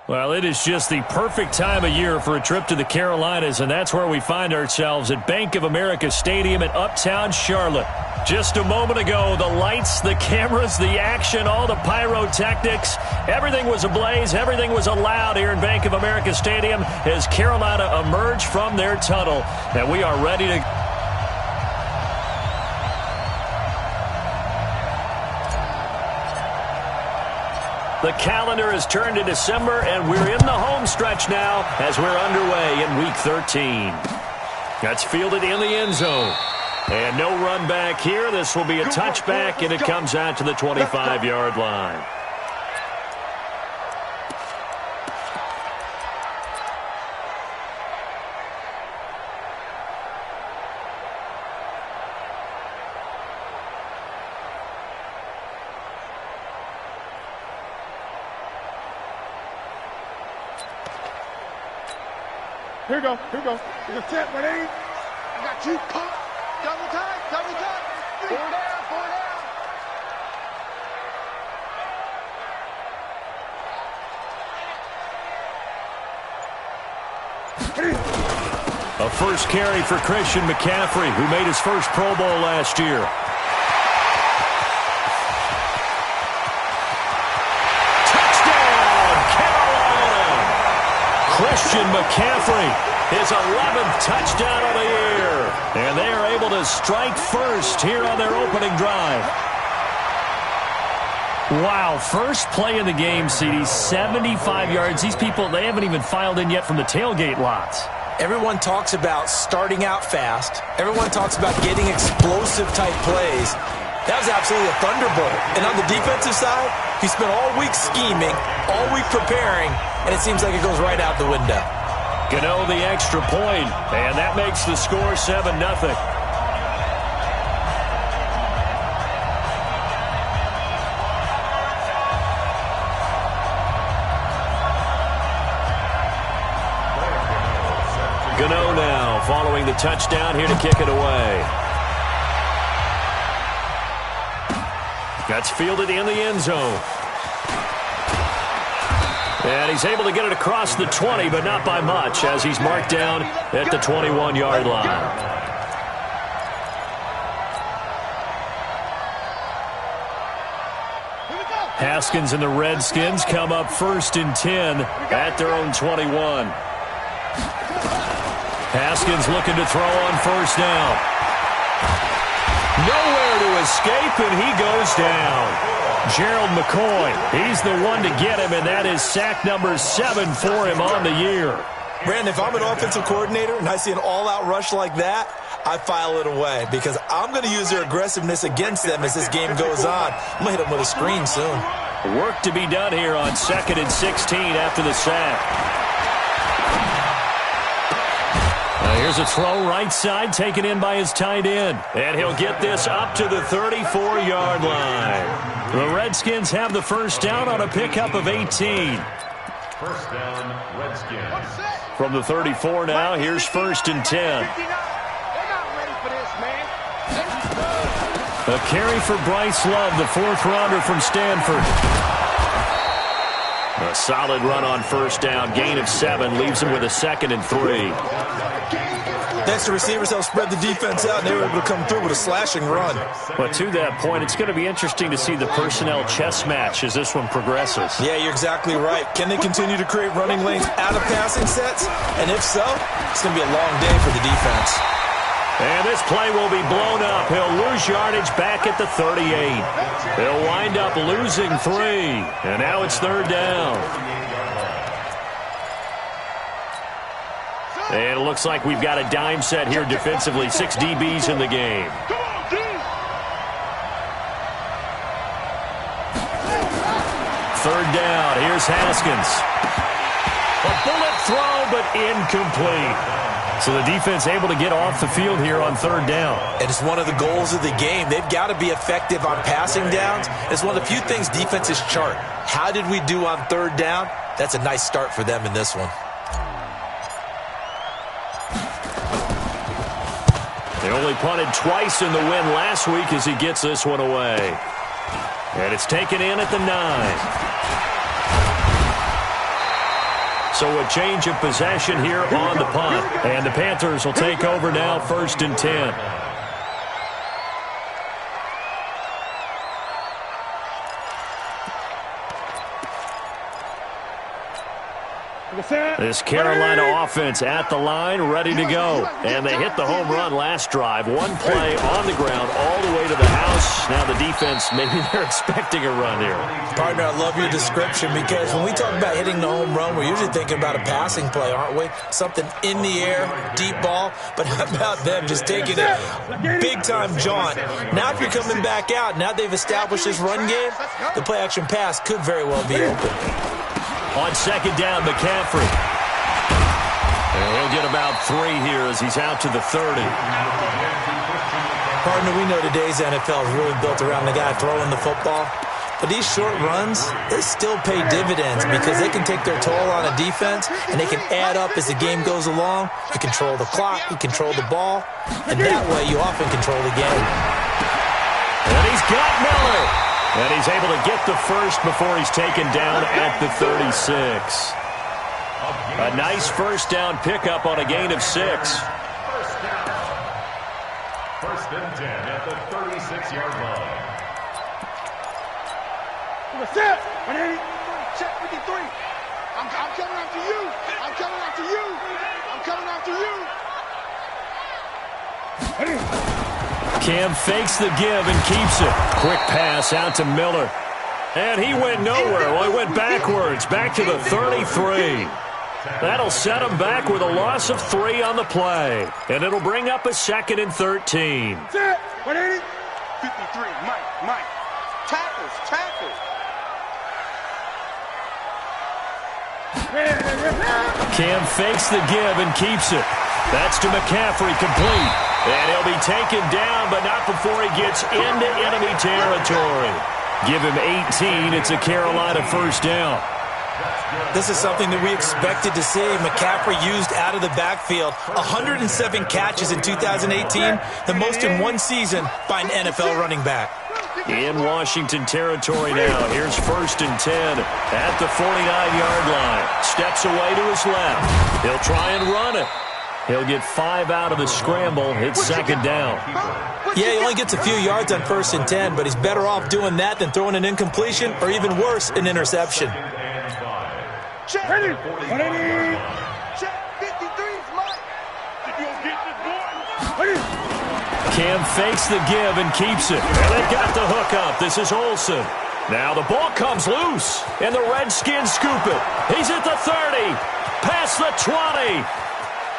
Well, it is just the perfect time of year for a trip to the Carolinas, and that's where we find ourselves at Bank of America Stadium in Uptown Charlotte. Just a moment ago, the lights, the cameras, the action, all the pyrotechnics, everything was ablaze, everything was allowed here in Bank of America Stadium as Carolina emerged from their tunnel, and we are ready to... The calendar has turned to December, and we're in the home stretch now as we're underway in Week 13. That's fielded in the end zone. And no run back here. This will be a touchback, and it comes out to the 25-yard line. Here we go. Here's a tip, ready? I got you. Double time. Four down. A first carry for Christian McCaffrey, who made his first Pro Bowl last year. Touchdown, Carolina! Christian McCaffrey, his 11th touchdown of the year. And they are able to strike first here on their opening drive. Wow, first play of the game, CD, 75 yards. These people, they haven't even filed in yet from the tailgate lots. Everyone talks about starting out fast. Everyone talks about getting explosive-type plays. That was absolutely a thunderbolt. And on the defensive side, he spent all week scheming, all week preparing, and it seems like it goes right out the window. Gano the extra point, and that makes the score 7-0. Gano now following the touchdown here to kick it away. That's fielded in the end zone. And he's able to get it across the 20, but not by much, as he's marked down at the 21-yard line. Haskins and the Redskins come up 1st and 10 at their own 21. Haskins looking to throw on 1st down. Nowhere to escape, and he goes down. Gerald McCoy, he's the one to get him, and that is sack number 7 for him on the year. Brandon, if I'm an offensive coordinator and I see an all-out rush like that, I file it away because I'm going to use their aggressiveness against them as this game goes on. I'm going to hit them with a screen soon. Work to be done here on 2nd and 16 after the sack. Here's a throw right side taken in by his tight end. And he'll get this up to the 34-yard line. The Redskins have the 1st down on a pickup of 18. 1st down, Redskins. From the 34 now, here's 1st and 10. They're not ready for this, man. A carry for Bryce Love, the 4th rounder from Stanford. A solid run on 1st down. Gain of 7 leaves him with a 2nd and 3. Next, the receivers help spread the defense out, and they were able to come through with a slashing run. But to that point, it's going to be interesting to see the personnel chess match as this one progresses. Yeah, you're exactly right. Can they continue to create running lanes out of passing sets? And if so, it's going to be a long day for the defense. And this play will be blown up. He'll lose yardage back at the 38. He'll wind up losing 3. And now it's 3rd down. And it looks like we've got a dime set here defensively. 6 DBs in the game. Third down. Here's Haskins. A bullet throw, but incomplete. So the defense able to get off the field here on third down. And it's one of the goals of the game. They've got to be effective on passing downs. It's one of the few things defenses chart. How did we do on third down? That's a nice start for them in this one. They only punted twice in the win last week as he gets this one away. And it's taken in at the 9. So a change of possession here on the punt. And the Panthers will take over now, 1st and 10. This Carolina offense at the line, ready to go. And they hit the home run last drive. One play on the ground all the way to the house. Now the defense, maybe they're expecting a run here. Partner, I love your description because when we talk about hitting the home run, we're usually thinking about a passing play, aren't we? Something in the air, deep ball. But how about them just taking a big-time jaunt? Now if you're coming back out, now they've established this run game, the play-action pass could very well be open. On second down, McCaffrey. And he'll get about 3 here as he's out to the 30. Partner, we know today's NFL is really built around the guy throwing the football. But these short runs, they still pay dividends because they can take their toll on a defense and they can add up as the game goes along. You control the clock, you control the ball, and that way you often control the game. And he's got Miller. And he's able to get the first before he's taken down at the 36. A nice first down pickup on a gain of 6. First and 10 at the 36-yard line. Set. 180. Check 53. I'm coming after you. I'm coming after you. I'm coming after you. Cam fakes the give and keeps it. Quick pass out to Miller. And he went nowhere. Well, he went backwards, back to the 33. That'll set him back with a loss of 3 on the play. And it'll bring up a 2nd and 13. Set. 180. 53. Mike. Tackles. Cam fakes the give and keeps it. That's to McCaffrey, complete. And he'll be taken down, but not before he gets into enemy territory. Give him 18. It's a Carolina first down. This is something that we expected to see. McCaffrey used out of the backfield. 107 catches in 2018, the most in one season by an NFL running back. In Washington territory now. Here's 1st and 10 at the 49-yard line. Steps away to his left. He'll try and run it. He'll get 5 out of the scramble. It's 2nd down. Yeah, he only gets a few yards on 1st and 10, but he's better off doing that than throwing an incompletion or even worse, an interception. Check. 180. Check. 53's Mike. Did you get this boy? Cam fakes the give and keeps it. And they've got the hook up. This is Olsen. Now the ball comes loose, and the Redskins scoop it. He's at the 30, past the 20.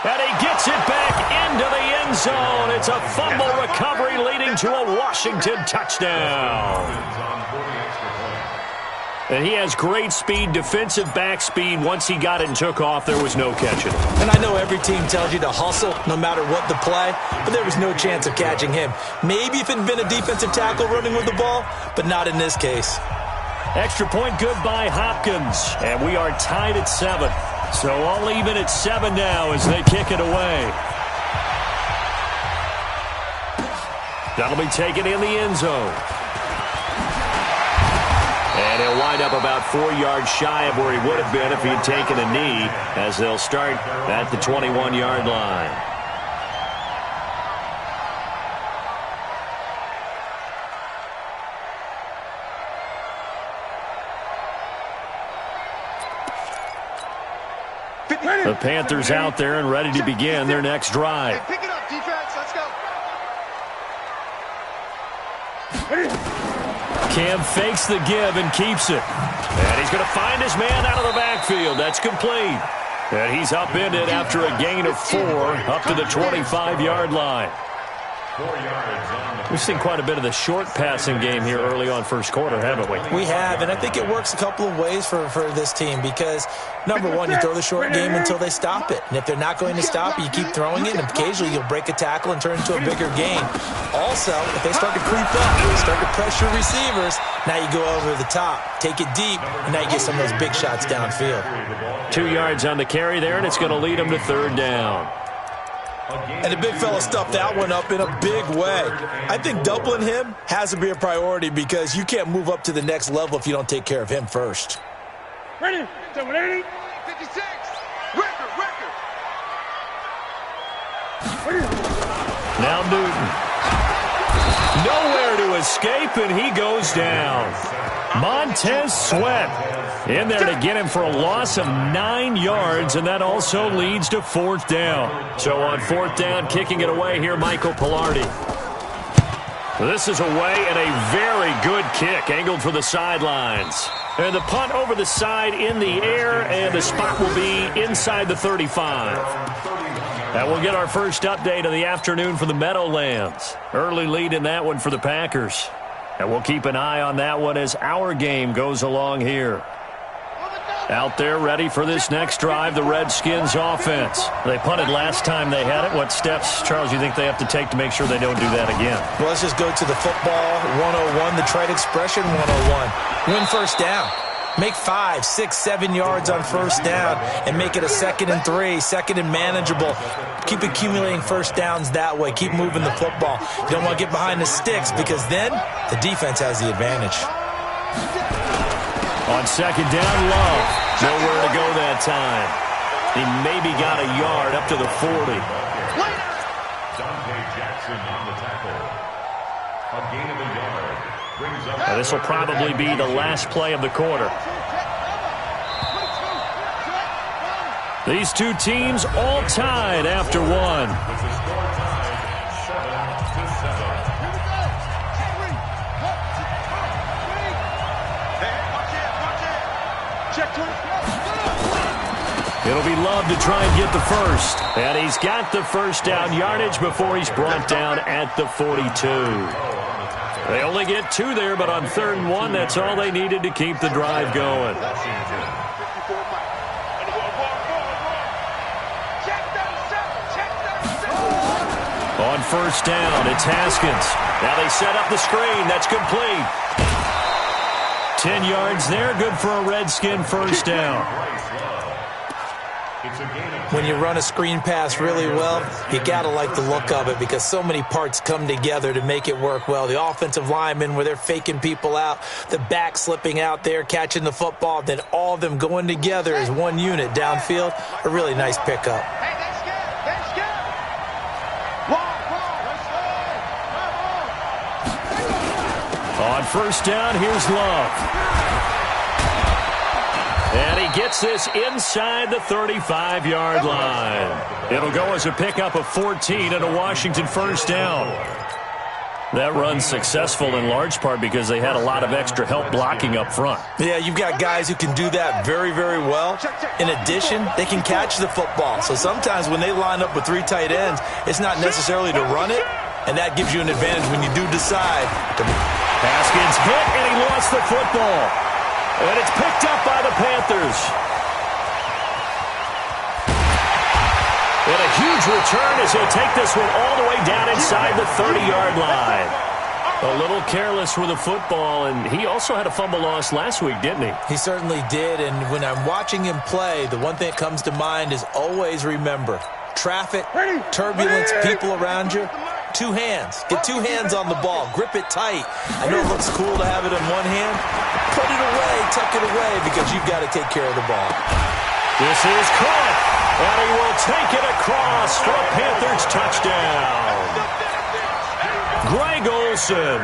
And he gets it back into the end zone. It's a fumble recovery leading to a Washington touchdown. And he has great speed, defensive back speed. Once he got it and took off, there was no catching him. And I know every team tells you to hustle no matter what the play, but there was no chance of catching him. Maybe if it had been a defensive tackle running with the ball, but not in this case. Extra point good by Hopkins. And we are tied at 7. So all even at 7 now as they kick it away. That'll be taken in the end zone. And he'll wind up about 4 yards shy of where he would have been if he had taken a knee, as they'll start at the 21-yard line. The Panthers out there and ready to begin their next drive. Pick it up, defense. Let's go. Cam fakes the give and keeps it. And he's going to find his man out of the backfield. That's complete. And he's upended after a gain of 4 up to the 25-yard line. 4 yards on the... We've seen quite a bit of the short passing game here early on first quarter, haven't we? We have, and I think it works a couple of ways for this team because, number one, you throw the short game until they stop it. And if they're not going to stop it, you keep throwing it, and occasionally you'll break a tackle and turn it into a bigger gain. Also, if they start to creep up, start to pressure receivers, now you go over the top, take it deep, and now you get some of those big shots downfield. 2 yards on the carry there, and it's going to lead them to third down. And the big fella stuffed that one up in a big way. I think doubling him has to be a priority because you can't move up to the next level if you don't take care of him first. Ready? 56. Record. Now Newton. Nowhere to escape, and he goes down. Montez Sweat in there to get him for a loss of 9 yards, and that also leads to fourth down. So on fourth down, kicking it away here, Michael Pilardi. This is away and a very good kick, angled for the sidelines. And the punt over the side in the air, and the spot will be inside the 35. And we'll get our first update of the afternoon for the Meadowlands. Early lead in that one for the Packers. And we'll keep an eye on that one as our game goes along here. Out there ready for this next drive, the Redskins offense. They punted last time they had it. What steps, Charles, you think they have to take to make sure they don't do that again? Well, let's just go to the football 101, the trade expression 101. Win first down. Make 5, 6, 7 yards on first down and make it a 2nd and 3, second and manageable. Keep accumulating first downs that way. Keep moving the football. You don't want to get behind the sticks because then the defense has the advantage. On second down, Love. Nowhere to go that time. He maybe got a yard up to the 40. Dante Jackson on the tackle. A gain of a yard. Brings up... Now, this will probably be the last play of the quarter. These two teams all tied after one. With the score tied 7-7. It'll be Love to try and get the first. And he's got the first down yardage before he's brought down at the 42. They only get 2 there, but on 3rd and 1, that's all they needed to keep the drive going. On first down, it's Haskins. Now they set up the screen. That's complete. 10 yards there, good for a Redskin first down. When you run a screen pass really well, you got to like the look of it because so many parts come together to make it work well. The offensive linemen, where they're faking people out, the back slipping out there, catching the football, then all of them going together as one unit downfield. A really nice pickup. On first down, here's Love. And he gets this inside the 35-yard line. It'll go as a pickup of 14 and a Washington first down. That run's successful in large part because they had a lot of extra help blocking up front. Yeah, you've got guys who can do that very, very well. In addition, they can catch the football. So sometimes when they line up with 3 tight ends, it's not necessarily to run it, and that gives you an advantage when you do decide to... Haskins hit, and he lost the football. And it's picked up by the Panthers. And a huge return as he'll take this one all the way down inside the 30-yard line. A little careless with the football, and he also had a fumble loss last week, didn't he? He certainly did, and when I'm watching him play, the one thing that comes to mind is always remember, traffic, turbulence, people around you, 2 hands. Get 2 hands on the ball. Grip it tight. I know it looks cool to have it in one hand. Put it away, tuck it away, because you've got to take care of the ball. This is caught, and he will take it across for a Panthers touchdown. Greg Olsen,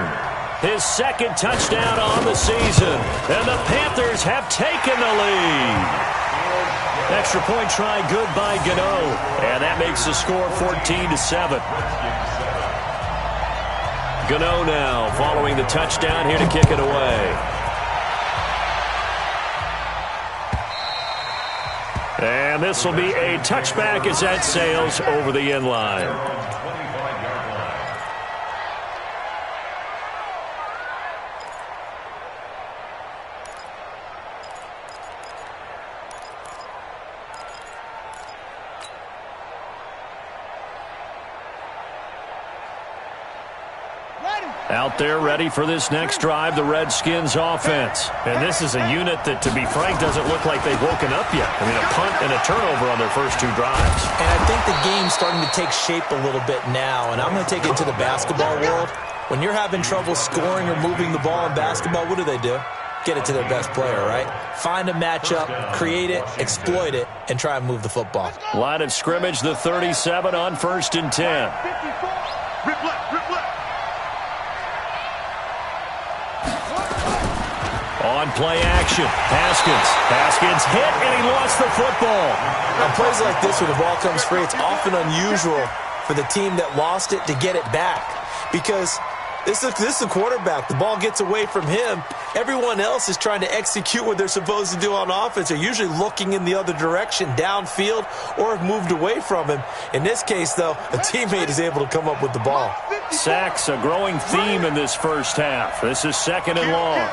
his 2nd touchdown on the season, and the Panthers have taken the lead. Extra point try good by Gano, and that makes the score 14-7. Gano now following the touchdown here to kick it away. And this will be a touchback as that sails over the end line. Out there ready for this next drive, the Redskins offense. And this is a unit that, to be frank, doesn't look like they've woken up yet. I mean, a punt and a turnover on their first two drives. And I think the game's starting to take shape a little bit now. And I'm going to take it to the basketball world. When you're having trouble scoring or moving the ball in basketball, what do? Get it to their best player, right? Find a matchup, create it, exploit it, and try and move the football. Line of scrimmage, the 37 on 1st and 10. Rip left. On play action, Haskins hit, and he lost the football. On plays like this, when the ball comes free, it's often unusual for the team that lost it to get it back. Because this is a quarterback. The ball gets away from him. Everyone else is trying to execute what they're supposed to do on offense. They're usually looking in the other direction, downfield, or have moved away from him. In this case, though, a teammate is able to come up with the ball. Sacks, a growing theme in this first half. This is 2nd and long.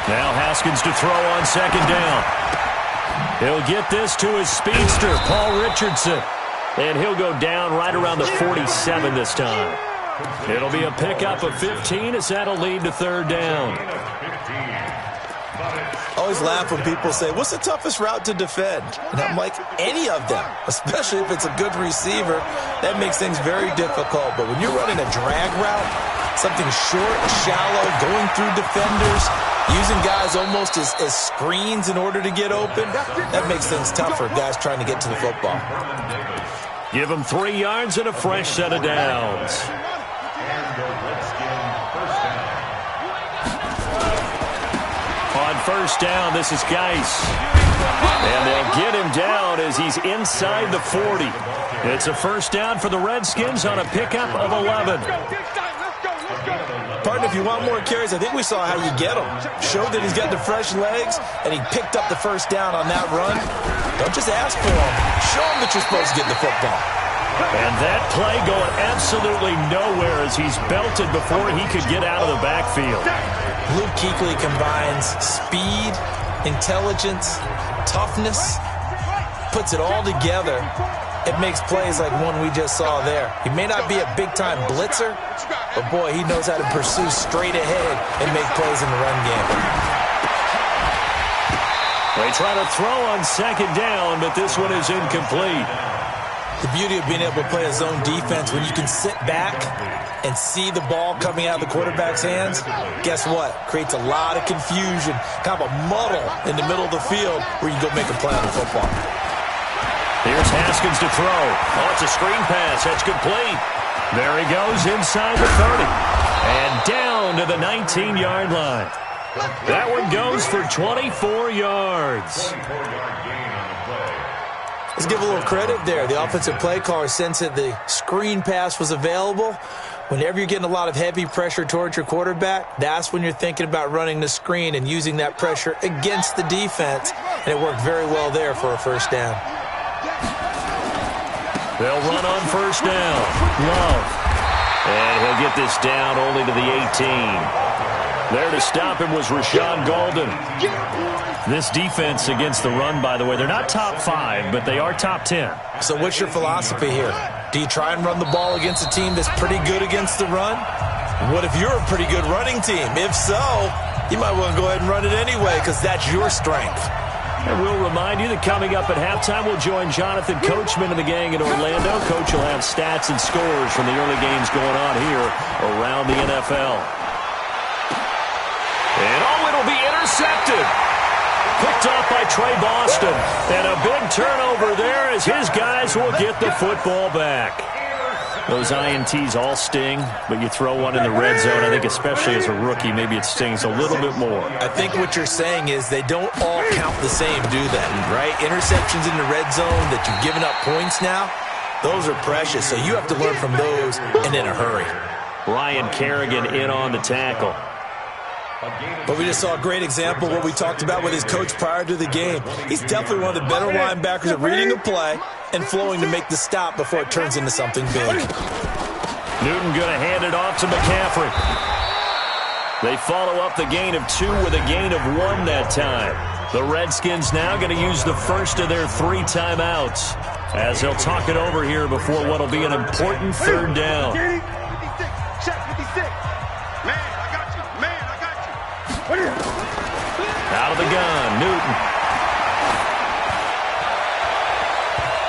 Now Haskins to throw on 2nd down. He'll get this to his speedster, Paul Richardson. And he'll go down right around the 47 this time. It'll be a pickup of 15 as that'll lead to 3rd down. I always laugh when people say, what's the toughest route to defend? And I'm like, any of them, especially if it's a good receiver. That makes things very difficult. But when you're running a drag route, something short, shallow, going through defenders, using guys almost as screens in order to get open, that makes things tough for guys trying to get to the football. Give them 3 yards and a fresh set of downs. On 1st down, this is Geis. And they'll get him down as he's inside the 40. It's a 1st down for the Redskins on a pickup of 11. Partner, if you want more carries, I think we saw how you get them. Showed that he's got the fresh legs, and he picked up the 1st down on that run. Don't just ask for him. Show him that you're supposed to get the football. And that play going absolutely nowhere as he's belted before he could get out of the backfield. Luke Kuechly combines speed, intelligence, toughness, puts it all together. It makes plays like one we just saw there. He may not be a big-time blitzer, but, boy, he knows how to pursue straight ahead and make plays in the run game. They try to throw on 2nd down, but this one is incomplete. The beauty of being able to play a zone defense, when you can sit back and see the ball coming out of the quarterback's hands, guess what? Creates a lot of confusion, kind of a muddle in the middle of the field where you go make a play on the football. Here's Haskins to throw. Oh, it's a screen pass. That's complete. There he goes inside the 30. And down to the 19-yard line. That one goes for 24 yards. Let's give a little credit there. The offensive play caller sensed that the screen pass was available. Whenever you're getting a lot of heavy pressure towards your quarterback, that's when you're thinking about running the screen and using that pressure against the defense. And it worked very well there for a 1st down. They'll run on 1st down. Love. And he'll get this down only to the 18. There to stop him was Rashawn Golden. This defense against the run, by the way, they're not top 5, but they are top 10. So what's your philosophy here? Do you try and run the ball against a team that's pretty good against the run? What if you're a pretty good running team? If so, you might want to go ahead and run it anyway because that's your strength. And we'll remind you that coming up at halftime, we'll join Jonathan Coachman and the gang in Orlando. Coach will have stats and scores from the early games going on here around the NFL. And it'll be intercepted. Picked off by Trey Boston. And a big turnover there as his guys will get the football back. Those INTs all sting, but you throw one in the red zone, I think especially as a rookie, maybe it stings a little bit more. I think what you're saying is they don't all count the same, do they? Right? Interceptions in the red zone that you've given up points now, those are precious. So you have to learn from those and in a hurry. Ryan Kerrigan in on the tackle. But we just saw a great example of what we talked about with his coach prior to the game. He's definitely one of the better linebackers at reading a play and flowing to make the stop before it turns into something big. Newton going to hand it off to McCaffrey. They follow up the gain of 2 with a gain of 1 that time. The Redskins now going to use the first of their 3 timeouts as they'll talk it over here before what will be an important 3rd down. Out of the gun, Newton.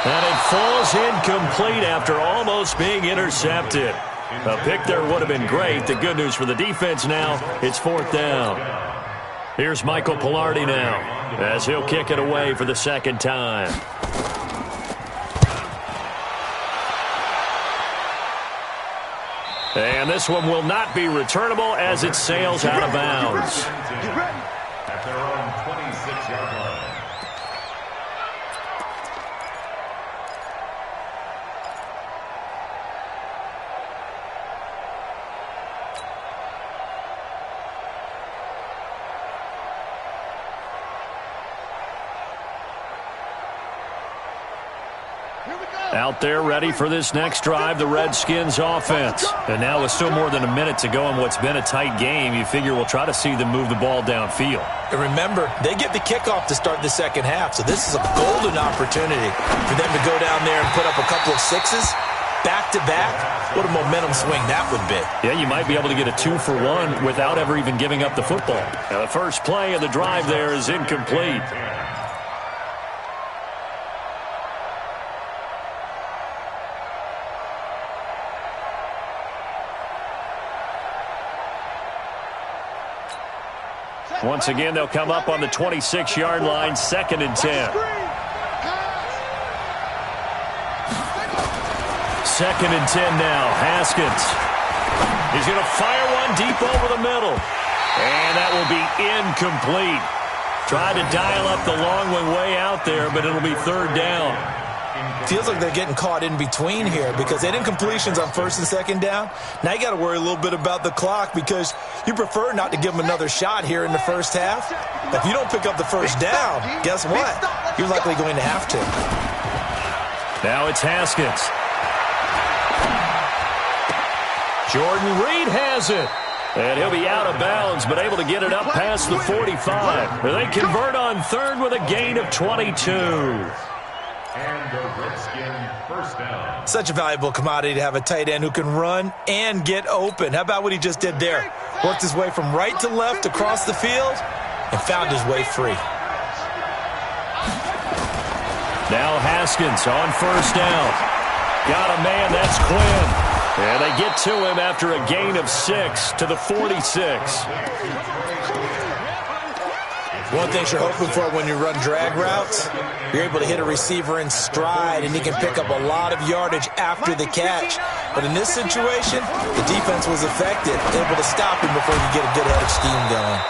And it falls incomplete after almost being intercepted. A pick there would have been great. The good news for the defense now, it's 4th down. Here's Michael Pilardi now as he'll kick it away for the 2nd time. And this one will not be returnable as it sails out of bounds. At their own 26-yard line. Out there ready for this next drive, the Redskins offense. And now with still more than a minute to go in what's been a tight game, you figure we'll try to see them move the ball downfield. And remember, they get the kickoff to start the 2nd half, so this is a golden opportunity for them to go down there and put up a couple of 6s back-to-back. What a momentum swing that would be. Yeah, you might be able to get a 2-for-1 without ever even giving up the football. Now, the first play of the drive there is incomplete. Once again, they'll come up on the 26-yard line, 2nd and 10. 2nd and 10 now. Haskins. He's going to fire one deep over the middle. And that will be incomplete. Tried to dial up the long way out there, but it'll be 3rd down. Feels like they're getting caught in between here because they had incompletions on 1st and 2nd down. Now you got to worry a little bit about the clock because you prefer not to give them another shot here in the 1st half. If you don't pick up the 1st down, guess what? You're likely going to have to. Now it's Haskins. Jordan Reed has it. And he'll be out of bounds, but able to get it up past the 45. They convert on 3rd with a gain of 22. And the Redskin 1st down. Such a valuable commodity to have a tight end who can run and get open. How about what he just did there? Worked his way from right to left across the field and found his way free. Now Haskins on 1st down. Got a man, that's Quinn. And they get to him after a gain of 6 to the 46. One thing you're hoping for when you run drag routes, you're able to hit a receiver in stride, and he can pick up a lot of yardage after the catch. But in this situation, the defense was effective, able to stop him before he get a good head of steam going.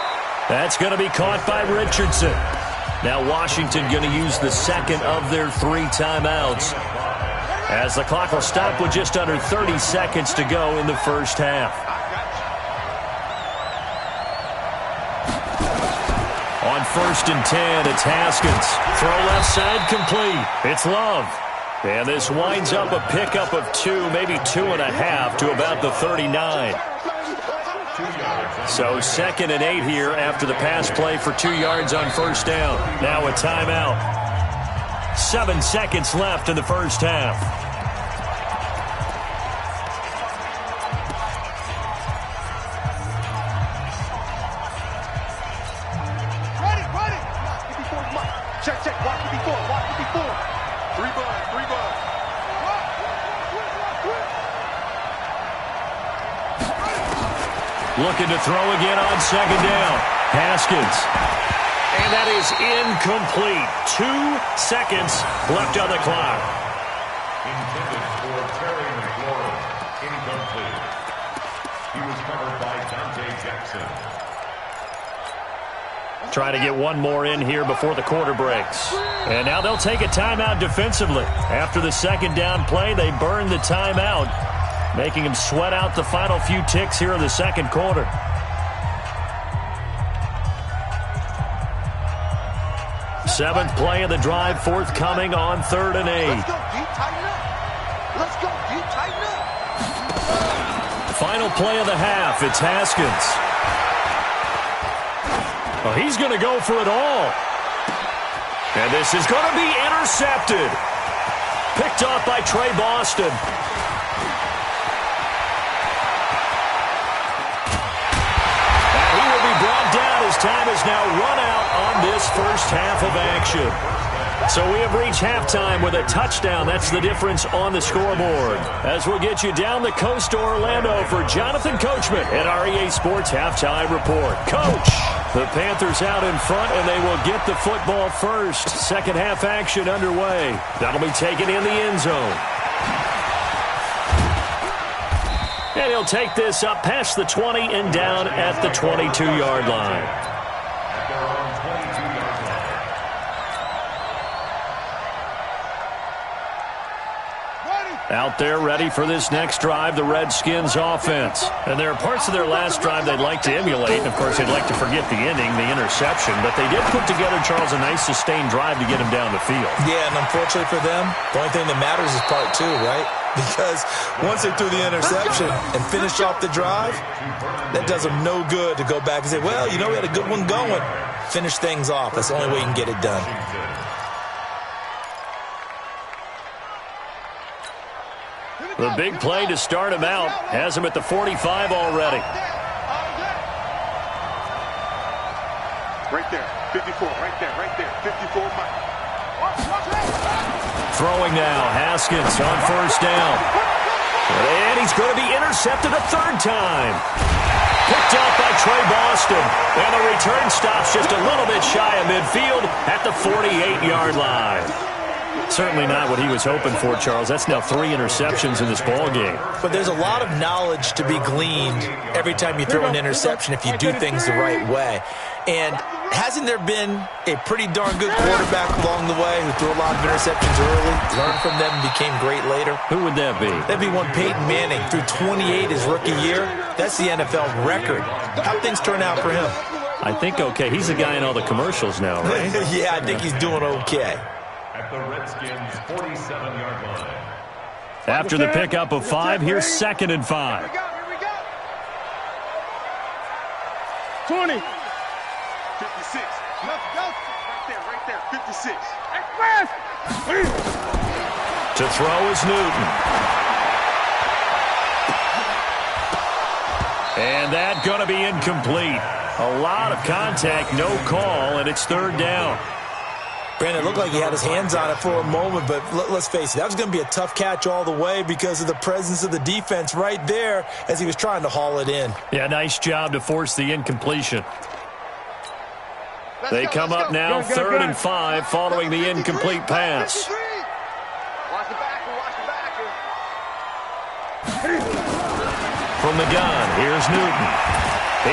That's going to be caught by Richardson. Now Washington going to use the 2nd of their 3 timeouts, as the clock will stop with just under 30 seconds to go in the 1st half. On 1st and 10, it's Haskins. Throw left side complete. It's Love. And this winds up a pickup of 2, maybe 2.5 to about the 39. So 2nd and 8 here after the pass play for 2 yards on 1st down. Now a timeout. 7 seconds left in the 1st half. Check. Watch it before. 3 buds. Looking to throw again on 2nd down. Haskins. And that is incomplete. 2 seconds left on the clock. Intended for Terry McLaurin. Incomplete. He was covered by Dante Jackson. Try to get one more in here before the quarter breaks. And now they'll take a timeout defensively. After the 2nd down play, they burn the timeout, making them sweat out the final few ticks here in the 2nd quarter. Seventh play of the drive forthcoming on 3rd and 8. Let's go deep, tighten up. Let's go deep, tighten up. Final play of the half. It's Haskins. Oh, he's going to go for it all. And this is going to be intercepted. Picked off by Trey Boston. And he will be brought down as time is now run out on this first half of action. So we have reached halftime with a touchdown. That's the difference on the scoreboard. As we'll get you down the coast to Orlando for Jonathan Coachman at our EA Sports Halftime Report. Coach, the Panthers out in front, and they will get the football first. Second half action underway. That'll be taken in the end zone. And he'll take this up past the 20 and down at the 22-yard line. Out there ready for this next drive, the Redskins offense. And there are parts of their last drive they'd like to emulate. And, of course, they'd like to forget the ending, the interception. But they did put together, Charles, a nice sustained drive to get him down the field. Yeah, and unfortunately for them, the only thing that matters is part 2, right? Because once they threw the interception and finished off the drive, that does them no good to go back and say, well, you know, we had a good one going. Finish things off. That's the only way you can get it done. The big play to start him out has him at the 45 already. Right there, 54, right there, 54 Mike. Throwing now, Haskins on first down. And he's going to be intercepted a third time. Picked out by Trey Boston. And the return stops just a little bit shy of midfield at the 48-yard line. Certainly not what he was hoping for, Charles. That's now 3 interceptions in this ball game. But there's a lot of knowledge to be gleaned every time you throw an interception if you do things the right way. And hasn't there been a pretty darn good quarterback along the way who threw a lot of interceptions early, learned from them, and became great later? Who would that be? That'd be one Peyton Manning. Threw 28 his rookie year. That's the NFL record. How'd things turn out for him? I think okay. He's the guy in all the commercials now, right? Yeah, I think he's doing okay. At the Redskins' 47-yard line. After the pickup of 5, here's 2nd and 5. Here we go. 20. 56. Let's go. Right there, 56. Express. To throw is Newton. And that going to be incomplete. A lot of contact, no call, and it's 3rd down. Brandon, it looked like he had his hands on it for a moment, but let's face it, that was going to be a tough catch all the way because of the presence of the defense right there as he was trying to haul it in. Yeah, nice job to force the incompletion. They come up now, 3rd and 5, following the incomplete pass. Watch the backer. From the gun, here's Newton.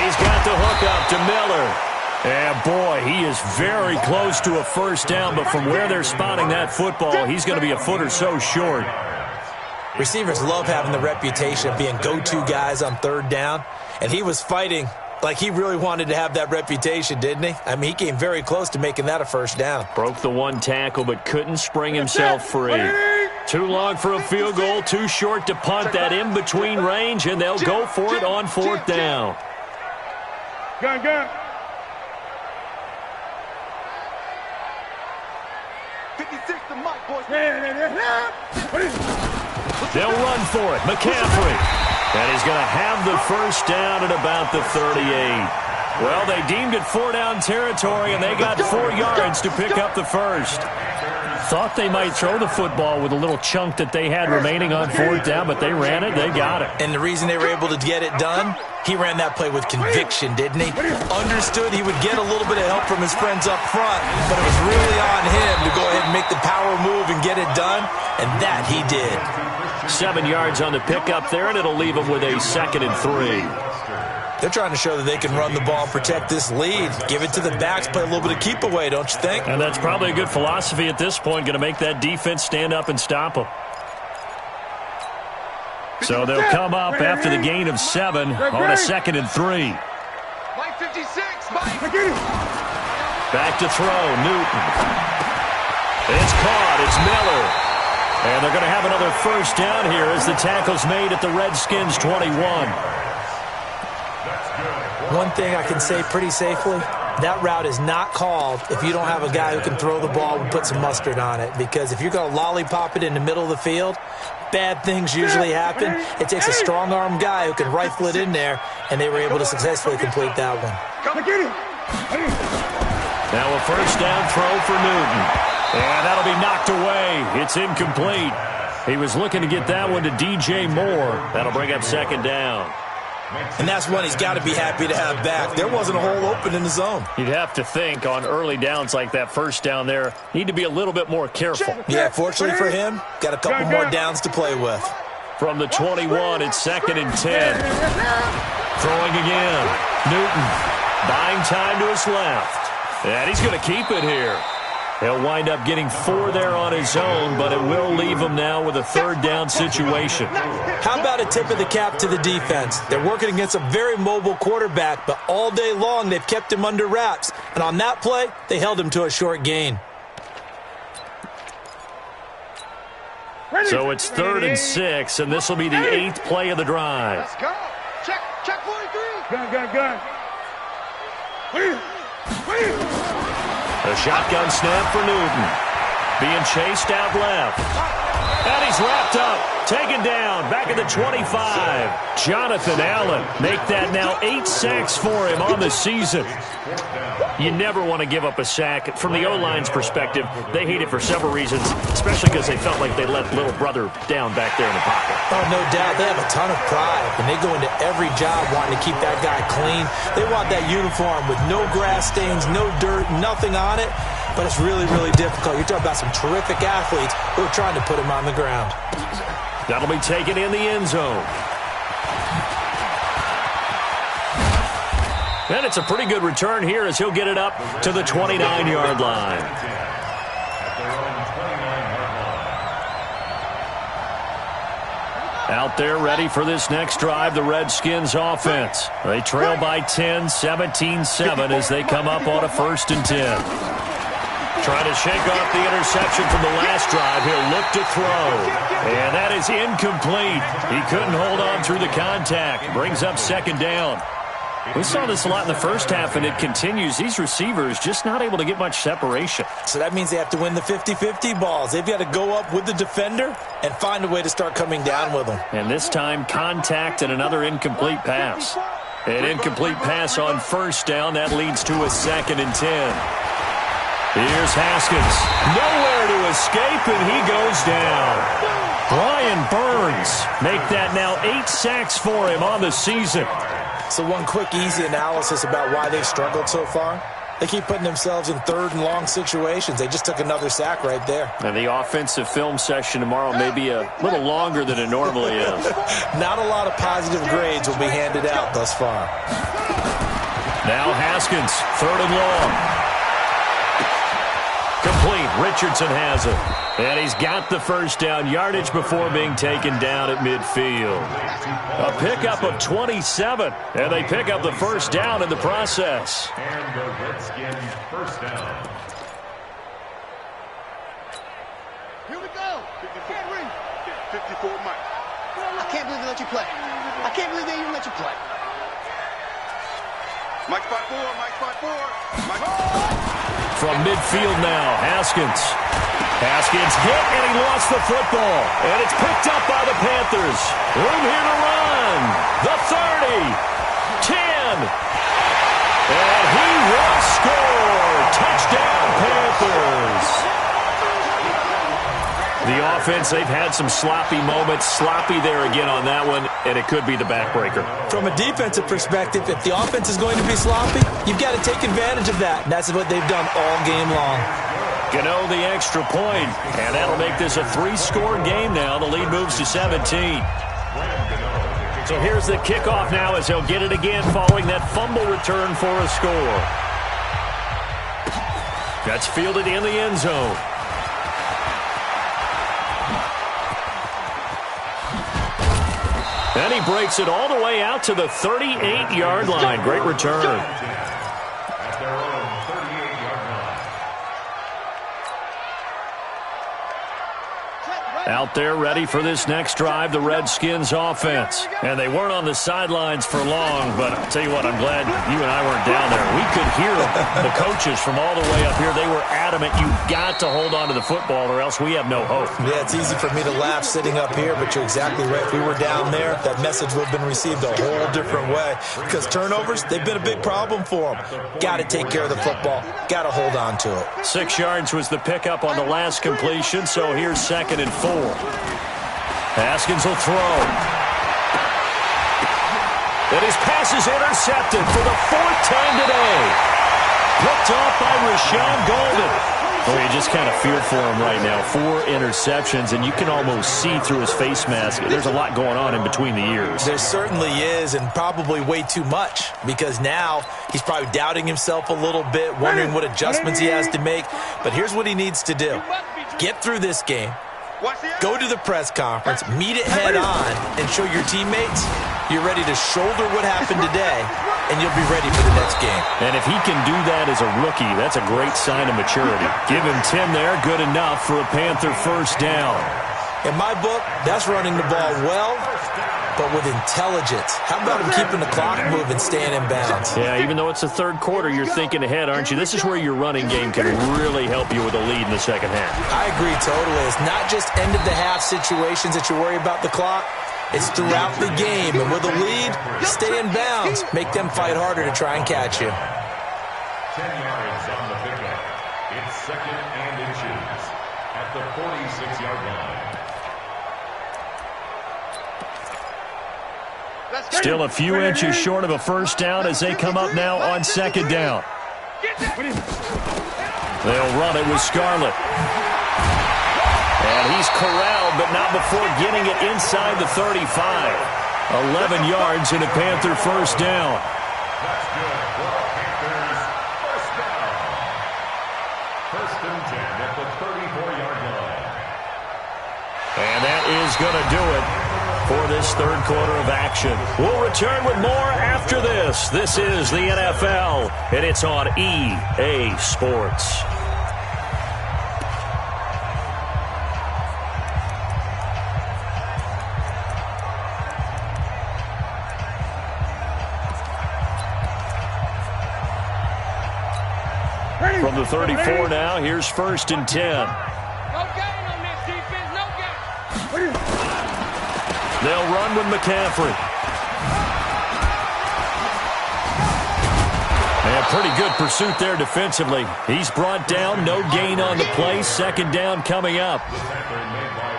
He's got the hook up to Miller. And, boy, he is very close to a first down, but from where they're spotting that football, he's going to be a foot or so short. Receivers love having the reputation of being go-to guys on 3rd down, and he was fighting like he really wanted to have that reputation, didn't he? I mean, he came very close to making that a first down. Broke the one tackle, but couldn't spring himself free. Too long for a field goal, too short to punt that in-between range, and they'll go for it on 4th down. Gun. 56 to Mike, boys. They'll run for it. McCaffrey. And he's going to have the first down at about the 38. Well, they deemed it 4-down territory, and they got 4 yards to pick up the first. Thought they might throw the football with a little chunk that they had remaining on 4th down, but they ran it. They got it. And the reason they were able to get it done, he ran that play with conviction, didn't he? Understood he would get a little bit of help from his friends up front, but it was really on him to go ahead and make the power move and get it done, and that he did. 7 yards on the pickup there, and it'll leave them with a 2nd and 3. They're trying to show that they can run the ball and protect this lead. Give it to the backs, play a little bit of keep away, don't you think? And that's probably a good philosophy at this point, going to make that defense stand up and stop them. So they'll come up after the gain of 7 on a 2nd and 3. Mike 56, Mike. Back to throw, Newton. It's caught, it's Miller. And they're going to have another first down here as the tackle's made at the Redskins' 21. One thing I can say pretty safely, that route is not called if you don't have a guy who can throw the ball and put some mustard on it. Because if you're going to lollipop it in the middle of the field, bad things usually happen. It takes a strong-arm guy who can rifle it in there, and they were able to successfully complete that one. Now a first down throw for Newton. And that'll be knocked away. It's incomplete. He was looking to get that one to DJ Moore. That'll bring up second down. And that's one he's got to be happy to have back. There wasn't a hole open in the zone. You'd have to think on early downs like that first down there, need to be a little bit more careful. Yeah, fortunately for him, got a couple more downs to play with. From the 21, it's 2nd and 10. Throwing again. Newton buying time to his left. And he's going to keep it here. He'll wind up getting 4 there on his own, but it will leave him now with a third down situation. How about a tip of the cap to the defense? They're working against a very mobile quarterback, but all day long they've kept him under wraps. And on that play, they held him to a short gain. So it's 3rd and 6, and this will be the 8th play of the drive. Let's go. Check 43. Gun. A shotgun snap for Newton. Being chased out left. And he's wrapped up. Taken down. Back at the 25. Jonathan Allen. Make that now 8 sacks for him on the season. You never want to give up a sack. From the O-line's perspective, they hate it for several reasons, especially because they felt like they let little brother down back there in the pocket. Oh, no doubt. They have a ton of pride, and they go into every job wanting to keep that guy clean. They want that uniform with no grass stains, no dirt, nothing on it, but it's really, really difficult. You're talking about some terrific athletes who are trying to put him on the ground. That'll be taken in the end zone. And it's a pretty good return here as he'll get it up to the 29-yard line. Out there ready for this next drive, the Redskins offense. They trail by 10, 17-7 as they come up on a 1st and 10. Trying to shake off the interception from the last drive. He'll look to throw. And that is incomplete. He couldn't hold on through the contact. Brings up 2nd down. We saw this a lot in the first half, and it continues. These receivers just not able to get much separation. So that means they have to win the 50-50 balls. They've got to go up with the defender and find a way to start coming down with them. And this time, contact and another incomplete pass. An incomplete pass on 1st down. That leads to a 2nd and 10. Here's Haskins. Nowhere to escape, and he goes down. Brian Burns make that now 8 sacks for him on the season. So one quick, easy analysis about why they've struggled so far. They keep putting themselves in 3rd and long situations. They just took another sack right there. And the offensive film session tomorrow may be a little longer than it normally is. Not a lot of positive grades will be handed out thus far. Now Haskins, 3rd and long. Complete. Richardson has it. And he's got the first down yardage before being taken down at midfield. A pickup of 27. And they pick up the first down in the process. And the Redskins first down. Here we go. 54 Mike. I can't believe they let you play. I can't believe they even let you play. Mike spot 4. Mike spot 4. Mike. From midfield now, Haskins. Haskins hit, and he lost the football. And it's picked up by the Panthers. Room here to run. The 30. 10. And he will score. Touchdown, Panthers. The offense, they've had some sloppy moments. Sloppy there again on that one, and it could be the backbreaker. From a defensive perspective, if the offense is going to be sloppy, you've got to take advantage of that. And that's what they've done all game long. Gano the extra point, and that'll make this a 3-score game now. The lead moves to 17. So here's the kickoff now as he'll get it again following that fumble return for a score. That's fielded in the end zone. And he breaks it all the way out to the 38-yard line. Great return. At their own 38-yard line. Out there ready for this next drive, the Redskins offense. And they weren't on the sidelines for long, but I'll tell you what, I'm glad you and I weren't down there. We could hear the coaches from all the way up here. They were adamant, you've got to hold on to the football or else we have no hope. Yeah, it's easy for me to laugh sitting up here, but you're exactly right. If we were down there, that message would have been received a whole different way. Because turnovers, they've been a big problem for them. Got to take care of the football. Got to hold on to it. 6 yards was the pickup on the last completion, so here's 2nd and 4. Haskins will throw. And his pass is intercepted for the 4th time today. Picked off by Rashawn Golden. Well, you just kind of fear for him right now. 4 interceptions, and you can almost see through his face mask. There's a lot going on in between the ears. There certainly is, and probably way too much, because now he's probably doubting himself a little bit, wondering what adjustments he has to make. But here's what he needs to do. Get through this game. Go to the press conference, meet it head on, and show your teammates you're ready to shoulder what happened today, and you'll be ready for the next game. And if he can do that as a rookie, that's a great sign of maturity. Give him 10 there, good enough for a Panther first down. In my book, that's running the ball well, but with intelligence. How about him keeping the clock moving, staying in bounds? Yeah, even though it's the third quarter, you're thinking ahead, aren't you? This is where your running game can really help you with a lead in the second half. I agree totally. It's not just end-of-the-half situations that you worry about the clock. It's throughout the game. And with a lead, stay in bounds. Make them fight harder to try and catch you. 10 yards on the pickup. It's 2nd and inches at the 46-yard line. Still a few inches short of a first down as they come up now on 2nd down. They'll run it with Scarlett. And he's corralled, but not before getting it inside the 35. 11 yards and a Panther first down. That's good for a Panthers first down. 1st and 10 at the 34-yard line. And that is going to do it for this third quarter of action. We'll return with more after this. This is the NFL, and it's on EA Sports. From the 34 now, here's 1st and 10. No gain on this defense, no gain. They'll run with McCaffrey. And pretty good pursuit there defensively. He's brought down, no gain on the play. 2nd down coming up.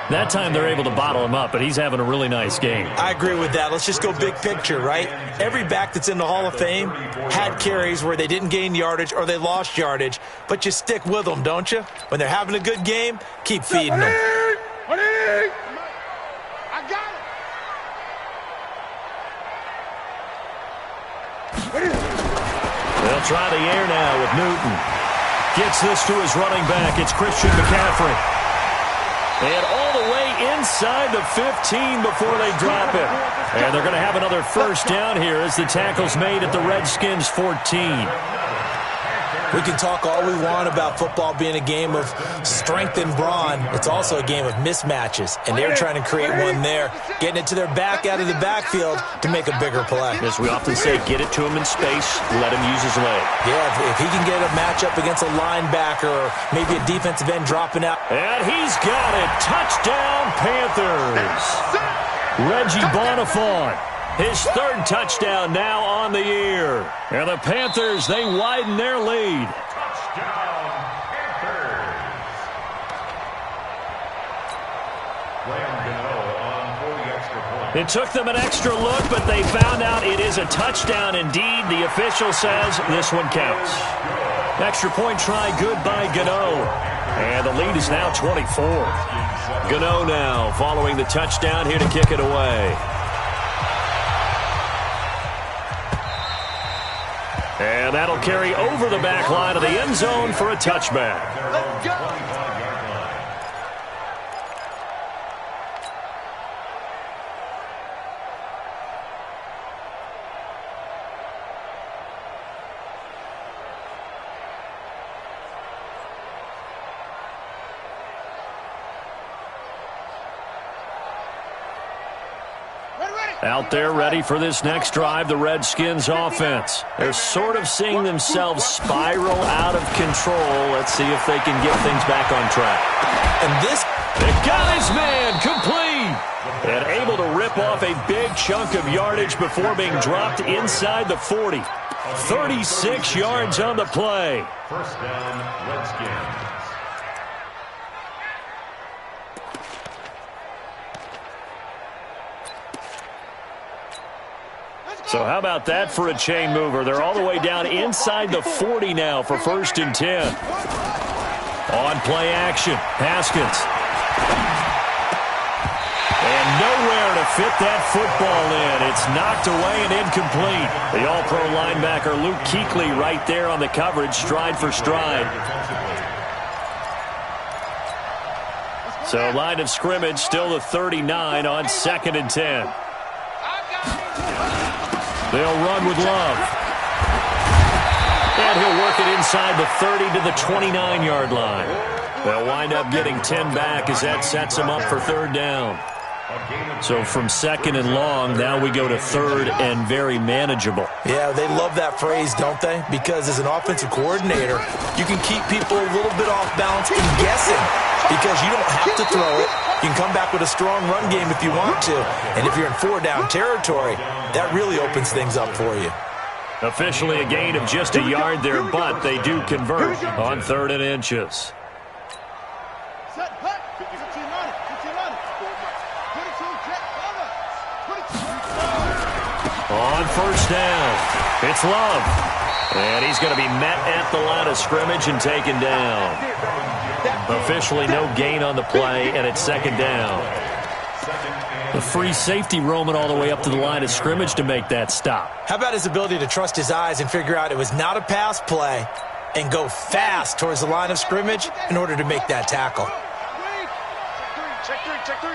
That time they're able to bottle him up, but he's having a really nice game. I agree with that. Let's just go big picture, right? Every back that's in the Hall of Fame had carries where they didn't gain yardage or they lost yardage, but you stick with them, don't you? When they're having a good game, keep feeding them. I got it. They'll try the air now with Newton. Gets this to his running back. It's Christian McCaffrey. And all the way inside the 15 before they drop it. And they're going to have another first down here as the tackle's made at the Redskins 14. We can talk all we want about football being a game of strength and brawn. It's also a game of mismatches, and they're trying to create one there, getting it to their back out of the backfield to make a bigger play. As we often say, get it to him in space, let him use his leg. Yeah, if he can get a matchup against a linebacker or maybe a defensive end dropping out. And he's got it. Touchdown, Panthers. Reggie Bonifant. His 3rd touchdown now on the year. And the Panthers, they widen their lead. Touchdown, Panthers. On for the extra point. It took them an extra look, but they found out it is a touchdown indeed. The official says this one counts. Extra point try, good by Gano. And the lead is now 24. Gano now following the touchdown here to kick it away. And that'll carry over the back line of the end zone for a touchback. Let's go. Out there ready for this next drive, the Redskins offense. They're sort of seeing themselves spiral out of control. Let's see if they can get things back on track. And this... They got his man complete. And able to rip off a big chunk of yardage before being dropped inside the 40. 36 yards on the play. First down, Redskins. So how about that for a chain mover? They're all the way down inside the 40 now for 1st and 10. On play action, Haskins. And nowhere to fit that football in. It's knocked away and incomplete. The all-pro linebacker Luke Kuechly right there on the coverage, stride for stride. So line of scrimmage still the 39 on 2nd and 10. They'll run with Love. And he'll work it inside the 30 to the 29-yard line. They'll wind up getting 10 back as that sets them up for 3rd down. So from 2nd and long, now we go to 3rd and very manageable. Yeah, they love that phrase, don't they? Because as an offensive coordinator, you can keep people a little bit off balance and guessing because you don't have to throw it. You can come back with a strong run game if you want to. And if you're in 4-down territory, that really opens things up for you. Officially a gain of just a yard there, but they do convert on 3rd and inches. On 1st down, it's Love. And he's going to be met at the line of scrimmage and taken down. Officially no gain on the play, and it's 2nd down. The free safety roaming all the way up to the line of scrimmage to make that stop. How about his ability to trust his eyes and figure out it was not a pass play and go fast towards the line of scrimmage in order to make that tackle? Check 3, check 3.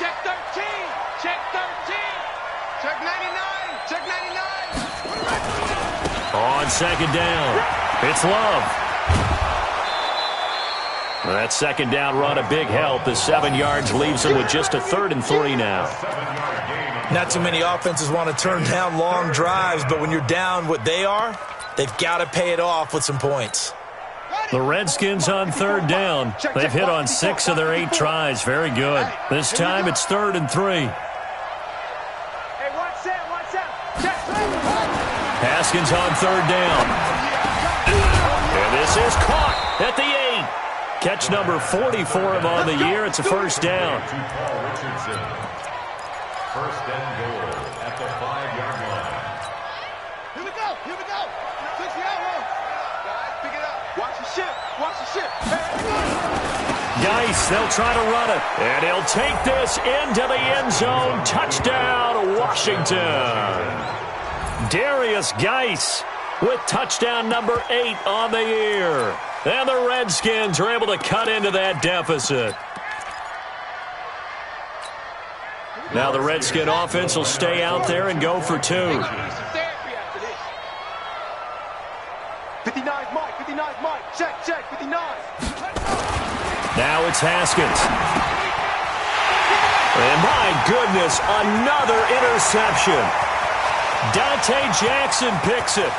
Check 13, check 13. Check 99, check 99. On 2nd down, it's Love. That 2nd down run, a big help. The 7 yards leaves them with just a 3rd and 3 now. Not too many offenses want to turn down long drives, but when you're down what they are, they've got to pay it off with some points. The Redskins on 3rd down. They've hit on 6 of their 8 tries. Very good. This time it's 3rd and 3. Haskins on 3rd down. And this is caught at the 8. Catch number 40 for him on the year. It's a 1st down. 1st and goal at the 5-yard line. Here we go, here we go. 60 out. Guys, pick it up. Watch the ship, watch the ship. Geis, they'll try to run it. And he'll take this into the end zone. Touchdown, Washington. Darius Geis with touchdown number 8 on the year. And the Redskins are able to cut into that deficit. Now the Redskin offense will stay out there and go for 2. 59's Mike, 59's Mike. Check, 59. Now it's Haskins. And my goodness, another interception. Dante Jackson picks it.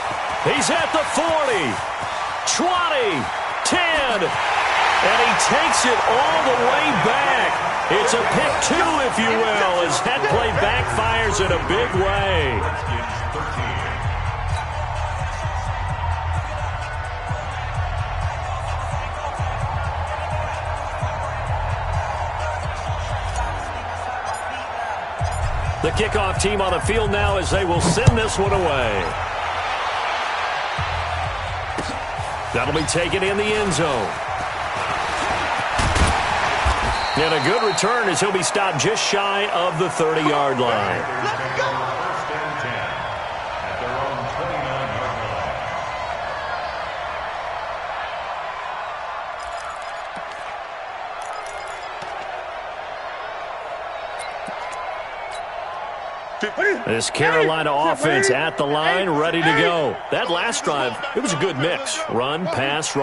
He's at the 40. 20, 10, and he takes it all the way back. It's a pick 2, if you will, as that play backfires in a big way. The kickoff team on the field now as they will send this one away. That'll be taken in the end zone. And a good return as he'll be stopped just shy of the 30-yard line. Let's go. 1st and 10 at their own 29-yard line. This Carolina offense at the line, ready to go. That last drive, it was a good mix. Run, pass,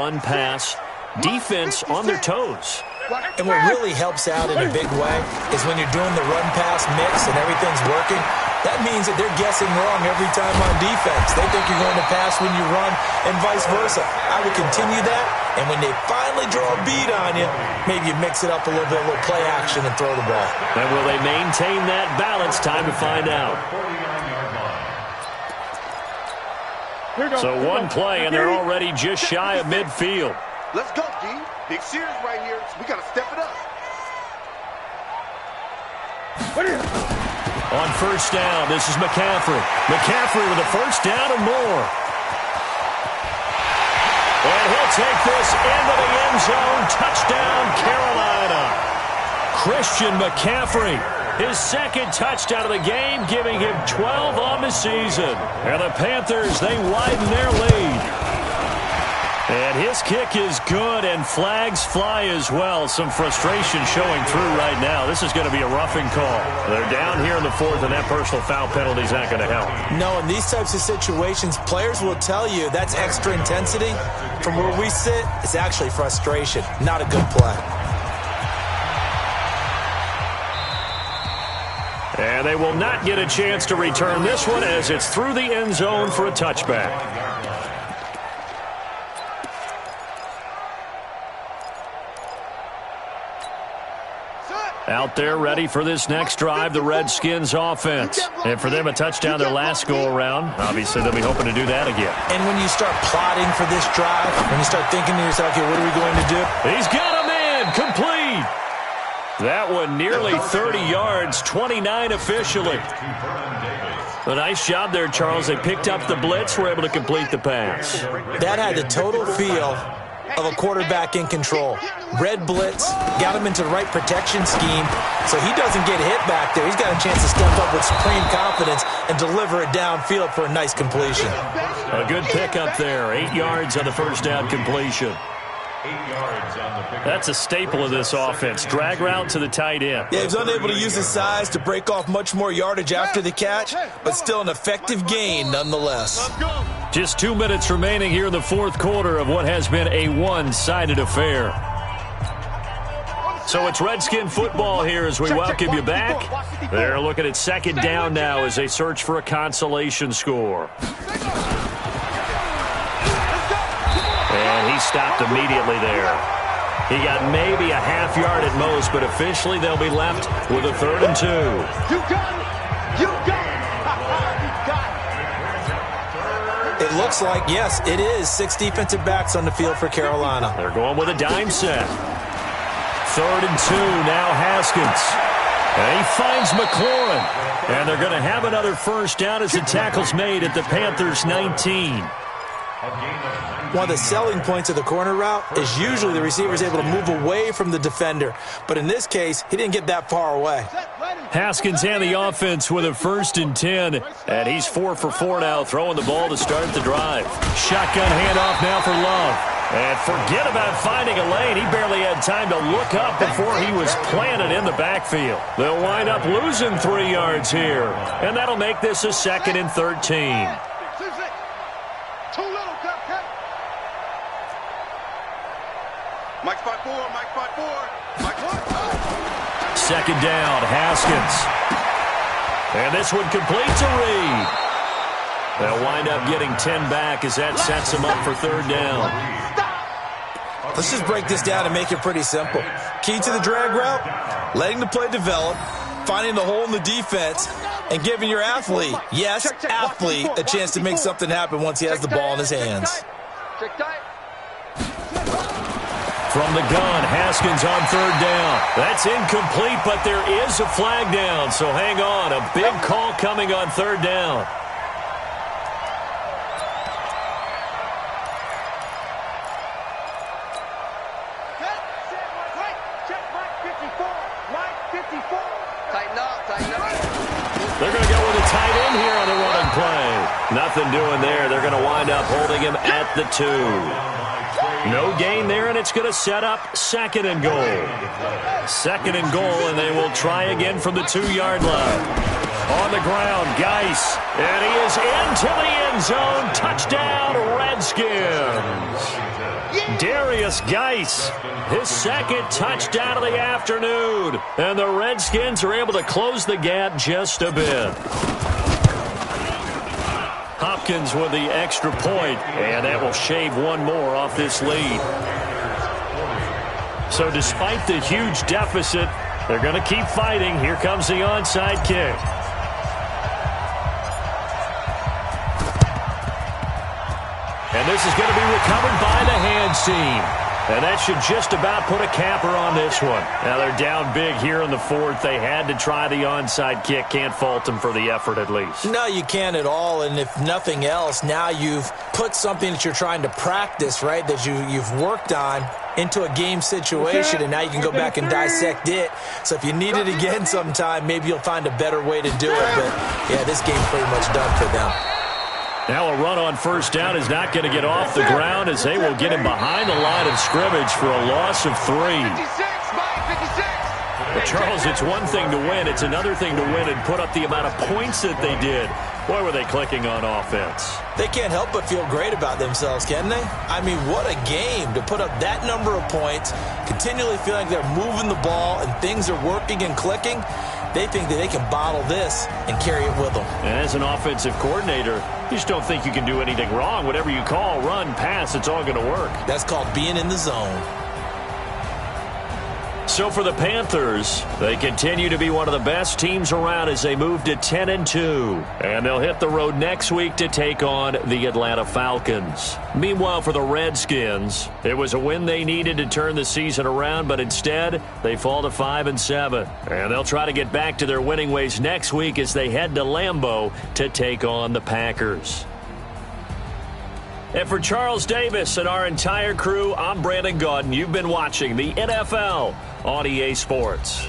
defense on their toes. And what really helps out in a big way is when you're doing the run-pass mix and everything's working, that means that they're guessing wrong every time on defense. They think you're going to pass when you run and vice versa. I would continue that, and when they finally draw a beat on you, maybe you mix it up a little bit, a little play action, and throw the ball. And will they maintain that balance? Time to find out. So one play, and they're already just shy of midfield. Let's go, D. Big series right here. We got to step it up. On first down, this is McCaffrey. McCaffrey with a first down and more. And he'll take this into the end zone. Touchdown, Carolina. Christian McCaffrey, his second touchdown of the game, giving him 12 on the season. And the Panthers, they widen their lead. And his kick is good, and flags fly as well. Some frustration showing through right now. This is going to be a roughing call. They're down here in the fourth, and that personal foul penalty is not going to help. No, in these types of situations, players will tell you that's extra intensity. From where we sit, it's actually frustration, not a good play. And they will not get a chance to return this one as it's through the end zone for a touchback. Out there ready for this next drive, the Redskins offense. And for them, a touchdown their last go-around. Obviously, they'll be hoping to do that again. And when you start plotting for this drive, when you start thinking to yourself, okay, what are we going to do? He's got him in, complete. That one nearly 30 yards, 29 officially. A nice job there, Charles. They picked up the blitz, were able to complete the pass. That had the total feel of a quarterback in control. Red blitz, got him into the right protection scheme, so he doesn't get hit back there. He's got a chance to step up with supreme confidence and deliver it downfield for a nice completion. A good pickup there. 8 yards on the first down completion. 8 yards on the pickup. That's a staple of this offense. Drag route to the tight end. Yeah, he was unable to use his size to break off much more yardage after the catch, but still an effective gain nonetheless. Just 2 minutes remaining here in the fourth quarter of what has been a one-sided affair. So it's Redskin football here as we welcome you back. They're looking at second down now as they search for a consolation score. And he stopped immediately there. He got maybe a half yard at most, but officially they'll be left with a 3rd and 2. You got it. You got it. It looks like, yes, it is 6 defensive backs on the field for Carolina. They're going with a dime set. 3rd and 2, now Haskins. And he finds McLaurin. And they're going to have another first down as the tackle's made at the Panthers' 19. One of the selling points of the corner route is usually the receiver is able to move away from the defender. But in this case, he didn't get that far away. Haskins and the offense with a 1st and 10. And he's 4 for 4 now, throwing the ball to start the drive. Shotgun handoff now for Love. And forget about finding a lane. He barely had time to look up before he was planted in the backfield. They'll wind up losing 3 yards here. And that'll make this a 2nd and 13. Mike spot 4, Mike spot 4, Mike 1. Second down, Haskins. And this one completes a read. They'll wind up getting 10 back as that sets them up for 3rd down. Let's just break this down and make it pretty simple. Key to the drag route, letting the play develop, finding the hole in the defense, and giving your athlete, yes, athlete, a chance to make something happen once he has the ball in his hands. From the gun, Haskins on 3rd down. That's incomplete, but there is a flag down, so hang on. A big call coming on 3rd down. They're going to go with a tight end here on the running play. Nothing doing there. They're going to wind up holding him at the 2. No gain there, and it's going to set up 2nd and goal. 2nd and goal, and they will try again from the 2-yard line. On the ground, Geis, and he is into the end zone. Touchdown, Redskins. Darius Geis, his second touchdown of the afternoon. And the Redskins are able to close the gap just a bit. Hopkins with the extra point, and that will shave one more off this lead. So despite the huge deficit, they're going to keep fighting. Here comes the onside kick. And this is going to be recovered by the hands team. And that should just about put a capper on this one. Now they're down big here in the fourth. They had to try the onside kick. Can't fault them for the effort at least. No, you can't at all. And if nothing else, now you've put something that you're trying to practice, right, that you've worked on into a game situation, and now you can go back and dissect it. So if you need it again sometime, maybe you'll find a better way to do it. But, yeah, this game's pretty much done for them. Now a run on first down is not going to get off the ground as they will get him behind the line of scrimmage for a loss of 3. But Charles, it's one thing to win. It's another thing to win and put up the amount of points that they did. Boy, were they clicking on offense. They can't help but feel great about themselves, can they? I mean, what a game to put up that number of points, continually feeling like they're moving the ball and things are working and clicking. They think that they can bottle this and carry it with them. And as an offensive coordinator, you just don't think you can do anything wrong. Whatever you call, run, pass, it's all going to work. That's called being in the zone. So for the Panthers, they continue to be one of the best teams around as they move to 10-2. And they'll hit the road next week to take on the Atlanta Falcons. Meanwhile, for the Redskins, it was a win they needed to turn the season around, but instead, they fall to 5-7. And they'll try to get back to their winning ways next week as they head to Lambeau to take on the Packers. And for Charles Davis and our entire crew, I'm Brandon Gaudin. You've been watching the NFL on EA Sports.